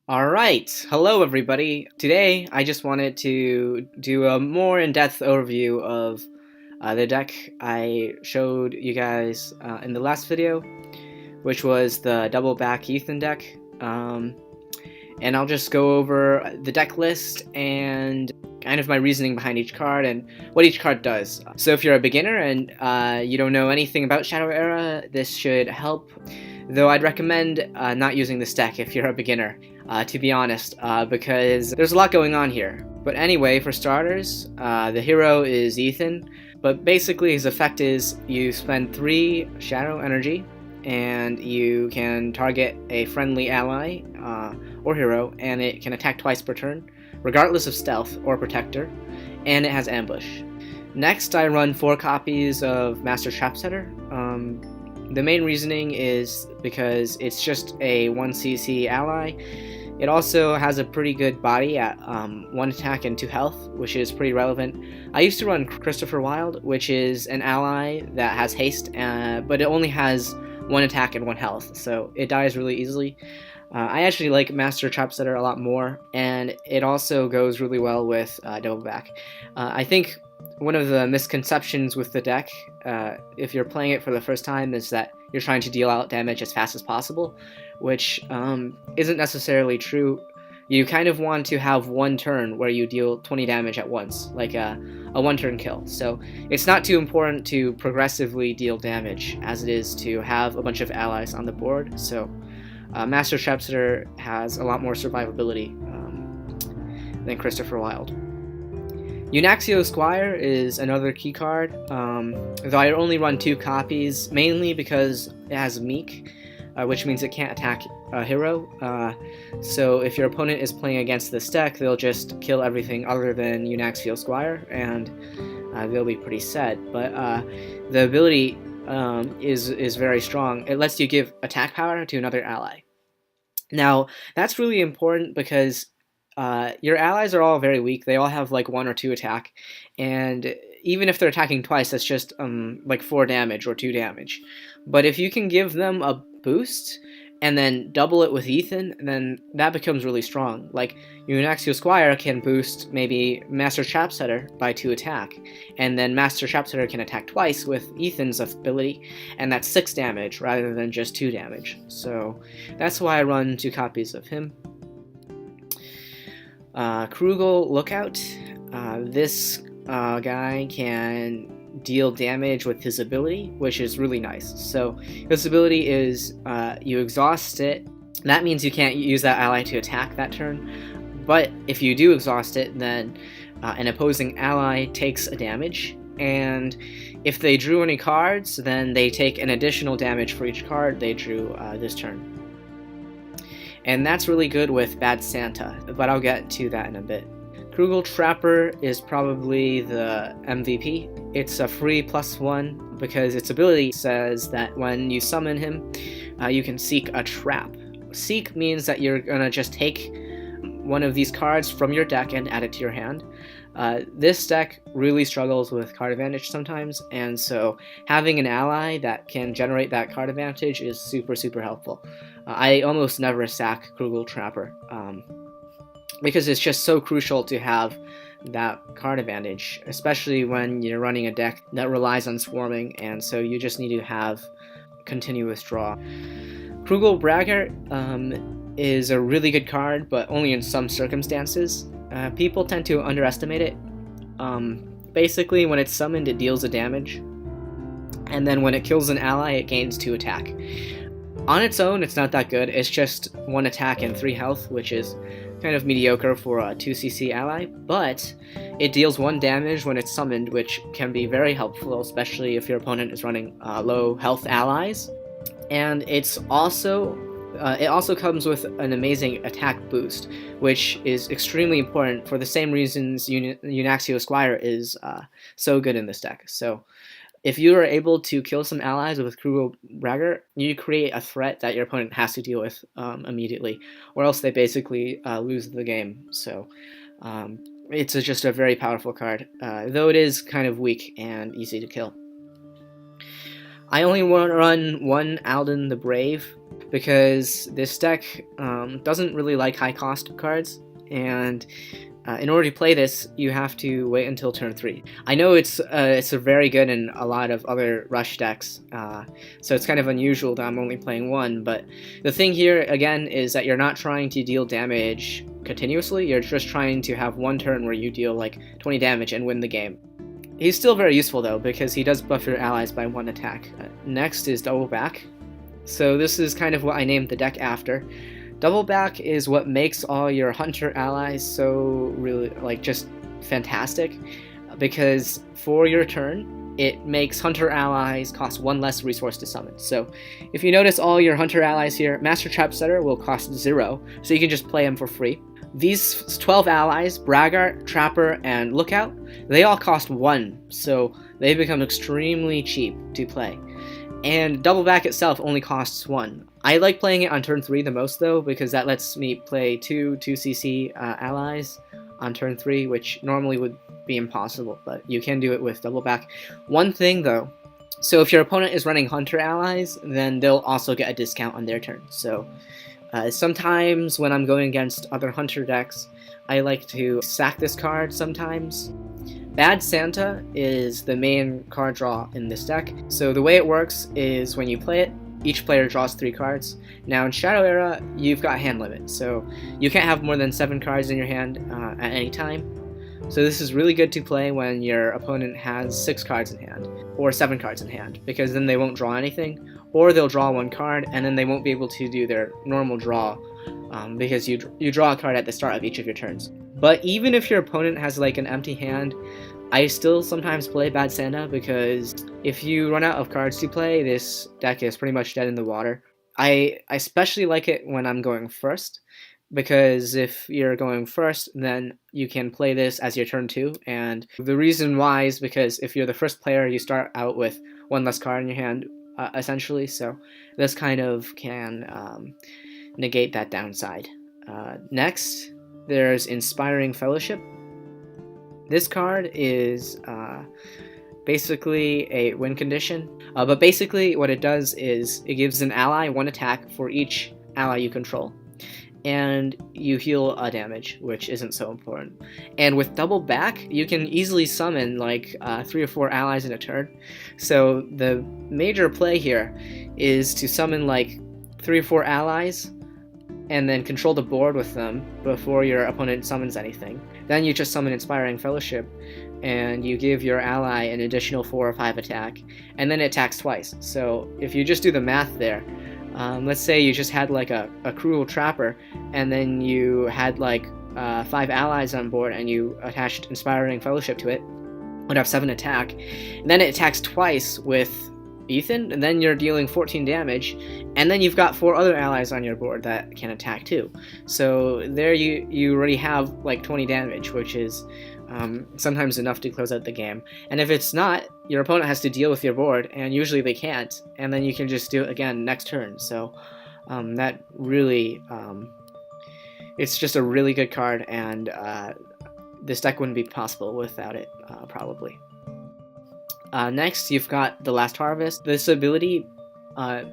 Alright, hello everybody. Today I just wanted to do a more in-depth overview of the deck I showed you guys in the last video, which was the DB Ythan Deck. And I'll just go over the deck list and kind of my reasoning behind each card and what each card does. So if you're a beginner and you don't know anything about Shadow Era, this should help. Though I'd recommend not using this deck if you're a beginner, to be honest, because there's a lot going on here. But anyway, for starters, the hero is Ythan, but basically his effect is you spend 3 Shadow Energy, and you can target a friendly ally or hero, and it can attack twice per turn, regardless of stealth or protector, and it has ambush. Next, I run 4 copies of Master Trapsetter. The main reasoning is because it's just a 1cc ally. It also has a pretty good body at 1 attack and 2 health, which is pretty relevant. I used to run Christopher Wilde, which is an ally that has haste, but it only has 1 attack and 1 health, so it dies really easily. I actually like Master Trapsetter a lot more, and it also goes really well with Doubleback. I think one of the misconceptions with the deck, if you're playing it for the first time, is that you're trying to deal out damage as fast as possible, which isn't necessarily true. You kind of want to have 1 turn where you deal 20 damage at once, like a 1-turn kill. So it's not too important to progressively deal damage as it is to have a bunch of allies on the board. So Master Trapsetter has a lot more survivability than Christopher Wilde. Eunaxio Squire is another key card, though I only run 2 copies, mainly because it has Meek, which means it can't attack a hero. So if your opponent is playing against this deck, they'll just kill everything other than Eunaxio Squire, and they'll be pretty sad. But the ability is very strong. It lets you give attack power to another ally. Now, that's really important because your allies are all very weak. They all have like 1 or 2 attack, and even if they're attacking twice, that's just like 4 damage or 2 damage. But if you can give them a boost and then double it with Ythan, then that becomes really strong. Like Eunaxio Squire can boost maybe Master Trapsetter by 2 attack, and then Master Trapsetter can attack twice with Ythan's ability, and that's 6 damage rather than just 2 damage. So that's why I run 2 copies of him. Krugel Lookout. This guy can deal damage with his ability, which is really nice. So his ability is you exhaust it. That means you can't use that ally to attack that turn. But if you do exhaust it, then an opposing ally takes a damage. And if they drew any cards, then they take an additional damage for each card they drew this turn. And that's really good with Bad Santa, but I'll get to that in a bit. Krugel Trapper is probably the MVP. It's a free +1 because its ability says that when you summon him, you can seek a trap. Seek means that you're gonna just take one of these cards from your deck and add it to your hand. This deck really struggles with card advantage sometimes, and so having an ally that can generate that card advantage is super helpful. I almost never sack Krugel Trapper because it's just so crucial to have that card advantage, especially when you're running a deck that relies on swarming, and so you just need to have continuous draw. Krugel Braggart is a really good card, but only in some circumstances. People tend to underestimate it. Basically, when it's summoned, it deals a damage, and then when it kills an ally, it gains 2 attack. On its own, it's not that good. It's just 1 attack and 3 health, which is kind of mediocre for a 2cc ally, but it deals 1 damage when it's summoned, which can be very helpful, especially if your opponent is running low health allies. And it also comes with an amazing attack boost, which is extremely important for the same reasons Eunaxio Squire is so good in this deck. So if you are able to kill some allies with Krugel Braggart, you create a threat that your opponent has to deal with immediately, or else they basically lose the game. So it's just a very powerful card, though it is kind of weak and easy to kill. I only want to run one Alden the Brave because this deck doesn't really like high cost cards, and in order to play this, you have to wait until turn 3. I know it's very good in a lot of other rush decks, so it's kind of unusual that I'm only playing one, but the thing here, again, is that you're not trying to deal damage continuously, you're just trying to have one turn where you deal like 20 damage and win the game. He's still very useful though, because he does buff your allies by 1 attack. Next is Double Back. So this is kind of what I named the deck after. Double Back is what makes all your hunter allies so really just fantastic, because for your turn it makes hunter allies cost 1 less resource to summon. So if you notice, all your hunter allies here, Master Trap Setter will cost 0, so you can just play them for free. These 12 allies, Braggart, Trapper, and Lookout, they all cost 1, so they become extremely cheap to play. And Double Back itself only costs 1. I like playing it on turn 3 the most though, because that lets me play 2 2cc allies on turn 3, which normally would be impossible, but you can do it with Double Back. One thing though, so if your opponent is running hunter allies, then they'll also get a discount on their turn. So sometimes when I'm going against other hunter decks, I like to sack this card sometimes. Bad Santa is the main card draw in this deck. So the way it works is when you play it, each player draws 3 cards. Now in Shadow Era, you've got hand limit, so you can't have more than 7 cards in your hand at any time. So this is really good to play when your opponent has 6 cards in hand, or 7 cards in hand, because then they won't draw anything, or they'll draw 1 card, and then they won't be able to do their normal draw, because you draw a card at the start of each of your turns. But even if your opponent has like an empty hand, I still sometimes play Bad Santa, because if you run out of cards to play, this deck is pretty much dead in the water. I especially like it when I'm going first, because if you're going first, then you can play this as your turn 2, and the reason why is because if you're the first player, you start out with 1 less card in your hand, essentially, so this kind of can negate that downside. Next, there's Inspiring Fellowship. This card is basically a win condition, but basically what it does is it gives an ally 1 attack for each ally you control, and you heal a damage, which isn't so important. And with Double Back, you can easily summon like 3 or 4 allies in a turn. So the major play here is to summon like 3 or 4 allies and then control the board with them before your opponent summons anything. Then you just summon Inspiring Fellowship, and you give your ally an additional 4 or 5 attack, and then it attacks twice. So if you just do the math there, let's say you just had like a Cruel Trapper, and then you had like 5 allies on board, and you attached Inspiring Fellowship to it, would have 7 attack, and then it attacks twice with Ythan, and then you're dealing 14 damage, and then you've got 4 other allies on your board that can attack too. So there you already have like 20 damage, which is sometimes enough to close out the game. And if it's not, your opponent has to deal with your board, and usually they can't, and then you can just do it again next turn. So that really, it's just a really good card, and this deck wouldn't be possible without it, probably. Next, you've got the Last Harvest. This ability,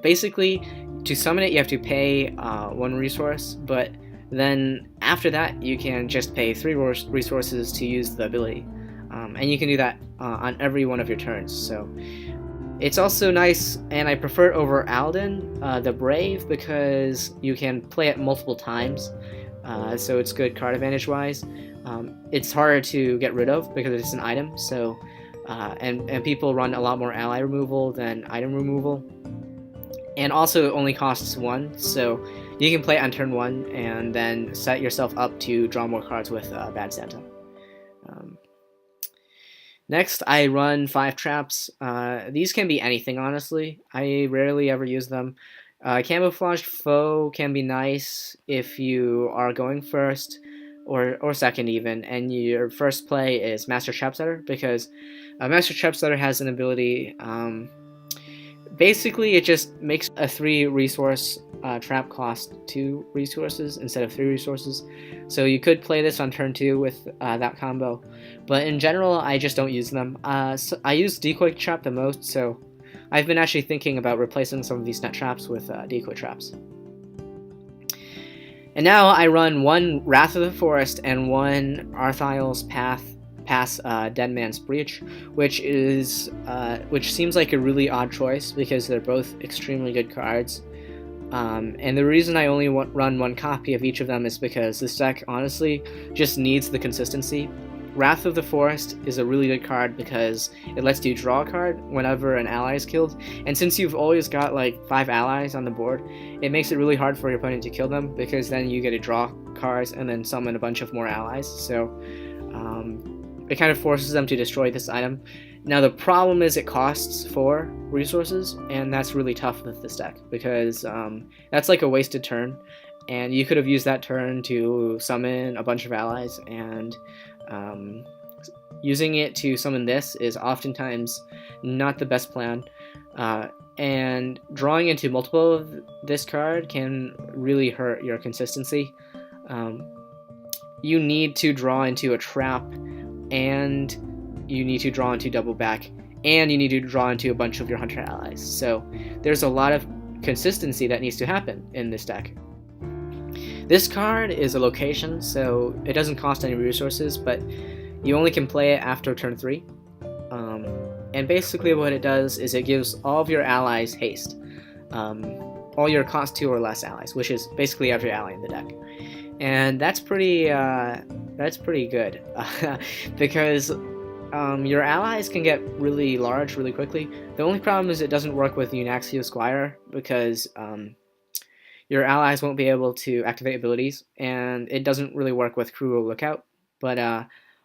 basically, to summon it, you have to pay 1 resource, but then after that, you can just pay 3 resources to use the ability. And you can do that on every one of your turns. So it's also nice, and I prefer it over Alden, the Brave, because you can play it multiple times. So it's good card advantage-wise. It's harder to get rid of because it's an item, so and people run a lot more ally removal than item removal, and also it only costs 1, so you can play it on turn 1 and then set yourself up to draw more cards with Bad Santa. Next, I run 5 traps. These can be anything, honestly. I rarely ever use them. Camouflaged Foe can be nice if you are going first, or second even, and your first play is Master Trap Setter, because Master Trap Setter has an ability, basically it just makes a 3 resource trap cost 2 resources instead of 3 resources, so you could play this on turn 2 with that combo, but in general I just don't use them. So I use Decoy Trap the most, so I've been actually thinking about replacing some of these net traps with decoy traps. And now I run one Wrath of the Forest and one Arthile's Pass Dead Man's Breach, which seems like a really odd choice because they're both extremely good cards. And the reason I only run one copy of each of them is because this deck honestly just needs the consistency. Wrath of the Forest is a really good card because it lets you draw a card whenever an ally is killed, and since you've always got like 5 allies on the board, it makes it really hard for your opponent to kill them, because then you get to draw cards and then summon a bunch of more allies, so it kind of forces them to destroy this item. Now the problem is it costs 4 resources, and that's really tough with this deck, because that's like a wasted turn, and you could have used that turn to summon a bunch of allies, and using it to summon this is oftentimes not the best plan, and drawing into multiple of this card can really hurt your consistency. You need to draw into a trap, and you need to draw into double back, and you need to draw into a bunch of your hunter allies, so there's a lot of consistency that needs to happen in this deck. This card is a location, so it doesn't cost any resources, but you only can play it after turn 3. And basically what it does is it gives all of your allies haste. All your cost 2 or less allies, which is basically every ally in the deck. And that's pretty good, because your allies can get really large really quickly. The only problem is it doesn't work with Eunaxio Squire, because your allies won't be able to activate abilities, and it doesn't really work with Cruel Lookout. But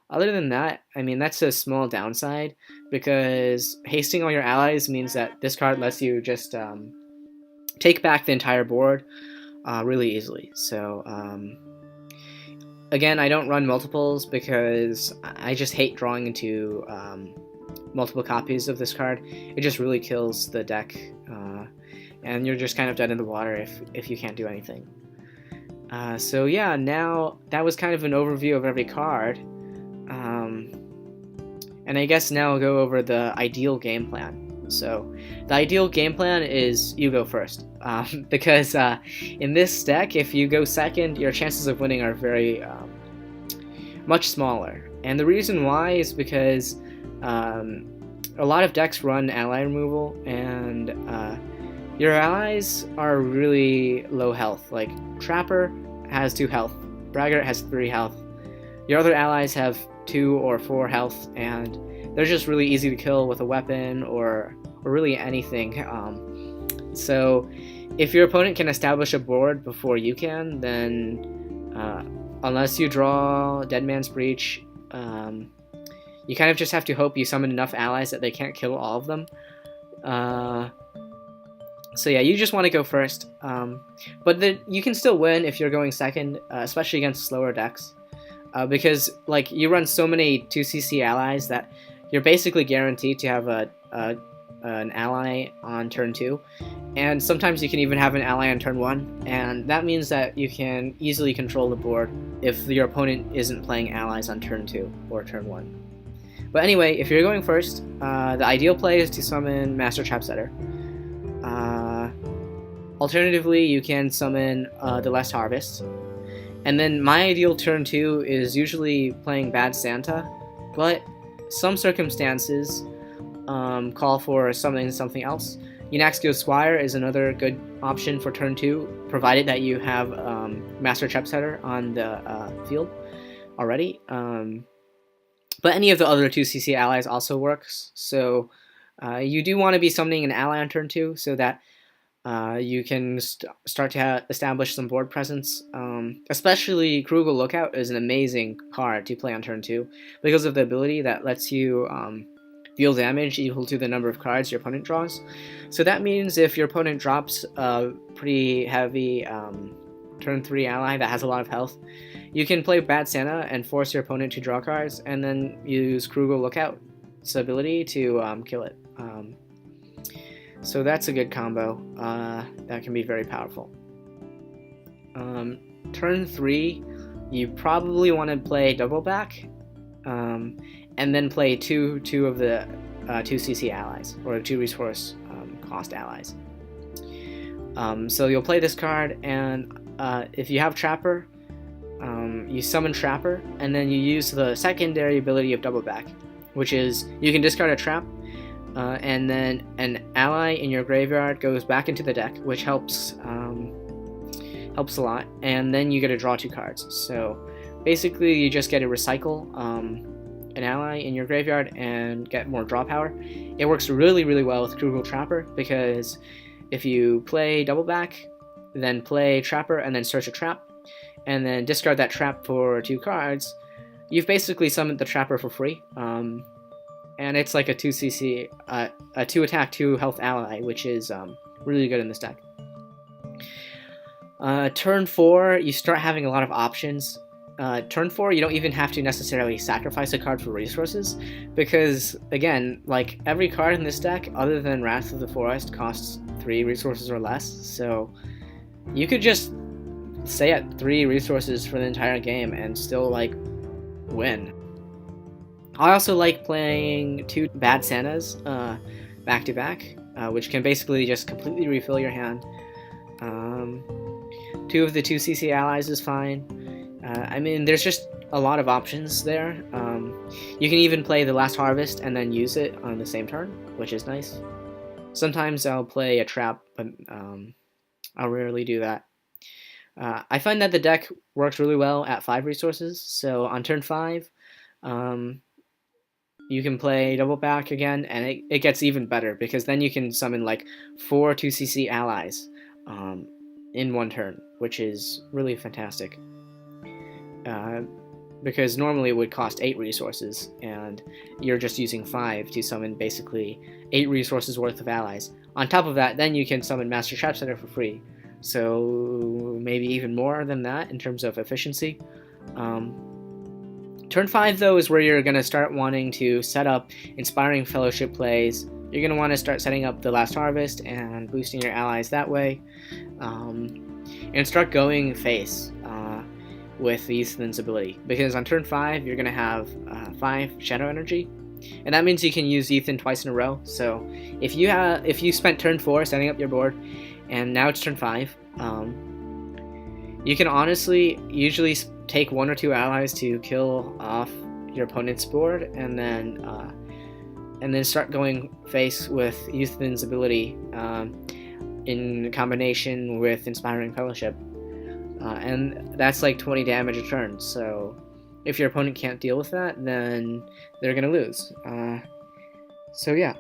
other than that, I mean, that's a small downside, because hasting all your allies means that this card lets you just take back the entire board really easily. So again, I don't run multiples because I just hate drawing into multiple copies of this card. It just really kills the deck, and you're just kind of dead in the water if you can't do anything. So yeah, now that was kind of an overview of every card, and I guess now I'll go over the ideal game plan. So the ideal game plan is you go first, because in this deck, if you go second, your chances of winning are very much smaller. And the reason why is because a lot of decks run ally removal, and your allies are really low health. Like Trapper has 2 health, Braggart has 3 health. Your other allies have 2 or 4 health, and they're just really easy to kill with a weapon or really anything. So if your opponent can establish a board before you can, then unless you draw Dead Man's Breach, you kind of just have to hope you summon enough allies that they can't kill all of them. So yeah, you just want to go first, but you can still win if you're going second, especially against slower decks, because like you run so many 2cc allies that you're basically guaranteed to have an ally on turn 2, and sometimes you can even have an ally on turn 1, and that means that you can easily control the board if your opponent isn't playing allies on turn 2 or turn 1. But anyway, if you're going first, the ideal play is to summon Master Trapsetter. Alternatively, you can summon the Last Harvest. And then my ideal turn 2 is usually playing Bad Santa, but some circumstances call for summoning something else. Eunaxio Squire is another good option for turn 2, provided that you have Master Trapsetter on the field already. But any of the other 2cc allies also works, so you do want to be summoning an ally on turn 2 so that you can start to establish some board presence. Especially Krugel Lookout is an amazing card to play on turn 2 because of the ability that lets you deal damage equal to the number of cards your opponent draws. So that means if your opponent drops a pretty heavy turn 3 ally that has a lot of health, you can play Bad Santa and force your opponent to draw cards, and then use Krugel Lookout's ability to kill it. So that's a good combo that can be very powerful. Turn 3, you probably want to play Double Back, and then play two of the 2cc allies, or 2 resource cost allies. So you'll play this card, and if you have Trapper, you summon Trapper, and then you use the secondary ability of Double Back, which is you can discard a trap, and then an ally in your graveyard goes back into the deck, which helps a lot, and then you get to draw 2 cards. So basically you just get to recycle an ally in your graveyard and get more draw power. It works really, really well with Krugel Trapper, because if you play Double Back, then play Trapper, and then search a trap, and then discard that trap for 2 cards, you've basically summoned the Trapper for free. And it's like a 2 CC, a 2 attack, 2 health ally, which is really good in this deck. Turn 4, you start having a lot of options. Turn 4, you don't even have to necessarily sacrifice a card for resources, because, again, like, every card in this deck, other than Wrath of the Forest, costs 3 resources or less, so you could just stay at 3 resources for the entire game and still, like, win. I also like playing 2 Bad Santas back to back, which can basically just completely refill your hand. 2 of the 2 CC allies is fine. I mean, there's just a lot of options there. You can even play the Last Harvest and then use it on the same turn, which is nice. Sometimes I'll play a trap, but I'll rarely do that. I find that the deck works really well at 5 resources, so on turn 5, you can play Double Back again, and it gets even better, because then you can summon like 4 2CC allies in 1 turn, which is really fantastic. Because normally it would cost 8 resources, and you're just using 5 to summon basically 8 resources worth of allies. On top of that, then you can summon Master Trap Center for free, so maybe even more than that in terms of efficiency. Turn 5, though, is where you're going to start wanting to set up Inspiring Fellowship plays. You're going to want to start setting up the Last Harvest and boosting your allies that way, and start going face with Ythan's ability, because on turn 5 you're going to have 5 Shadow Energy, and that means you can use Ythan twice in a row. So if you spent turn 4 setting up your board, and now it's turn 5, you can honestly usually take 1 or 2 allies to kill off your opponent's board, and then start going face with Ythan's ability in combination with Inspiring Fellowship. And that's like 20 damage a turn, so if your opponent can't deal with that, then they're gonna lose. So yeah.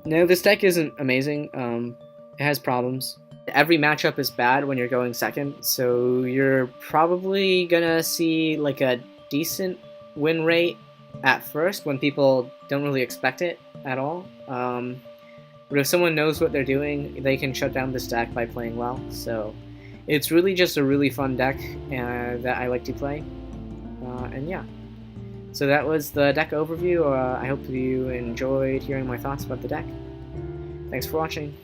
No, this deck isn't amazing. It has problems. Every matchup is bad when you're going second, so you're probably gonna see like a decent win rate at first when people don't really expect it at all. But if someone knows what they're doing, they can shut down this deck by playing well, so it's really just a really fun deck that I like to play. And yeah, so that was the deck overview. I hope you enjoyed hearing my thoughts about the deck. Thanks for watching.